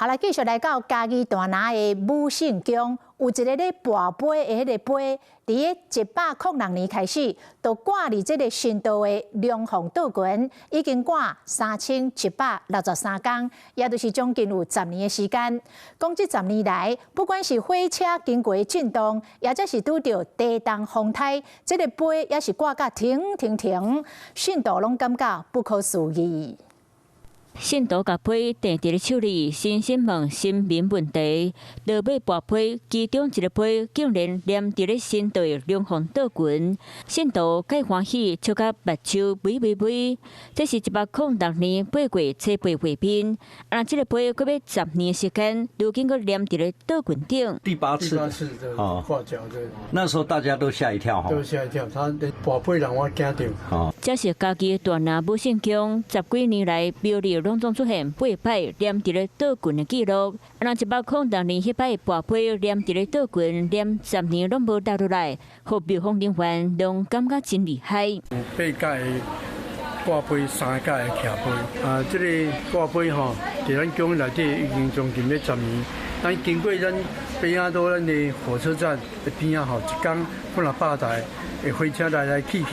好來，繼續來到嘉義大林的武聖宮，有一個咧跋杯的迄個杯，佇102年開始，就掛佇這個神道的龍鳳道群，已經掛3763天，也就是將近有10年的時間。講這10年來，不管是火車經過震動，也則是拄到地動風颱，這個杯也是掛甲停，信徒攏感覺不可思議。信徒甲杯定佇咧處理新生門新民問題，落尾跋杯，其中一個杯竟然黏佇咧神道的龍鳳道群，信徒介歡喜，笑甲目睭微。這是106年8月初8月邊，這個杯過要10年時間，如今閣黏佇咧道群頂。第八次的掛腳對。那時候大家都嚇一跳，都嚇一跳，他連跋杯人我驚到。這是嘉義大林武聖宮10幾年來廟裡攏總出現8擺黏佇咧道群的記錄。106年迄擺跋杯黏佇咧道群，黏10年攏無掉落來，和廟方人員攏感覺真厲害。有8屆掛杯，3屆的徛杯。這個掛杯吼，在咱宮內底已經將近要10年。咱經過咱北亞島咱的火車站的邊啊吼，一天可能100台的火車來去。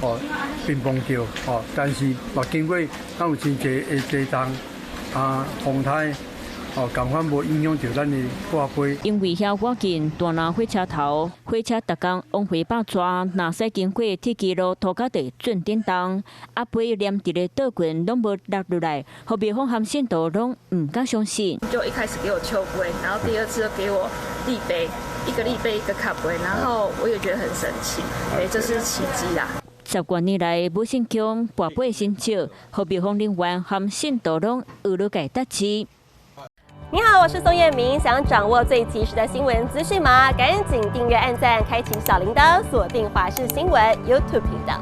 哦，乒乓球哦，但是嘛經過咱有真濟的地動風颱哦，共款無影響到咱的掛杯。因為遐附近大林火車頭，火車逐工往回百轉，若使經過鐵基路塗骹地準點動，杯黏佇咧道群攏無落落來，和廟方和信徒攏唔敢相信。就一開始給我秋杯，然後第二次就給我立杯，一個立杯一個卡杯，然後我也覺得很神奇，這是奇蹟啦。10多年來，武聖宮跋杯神轎，和廟方人員和信徒攏有了解得知。你好，我是宋彥明，想掌握最及時的新聞資訊嗎？趕緊訂閱、按讚、開啟小鈴鐺，鎖定華視新聞 YouTube 頻道。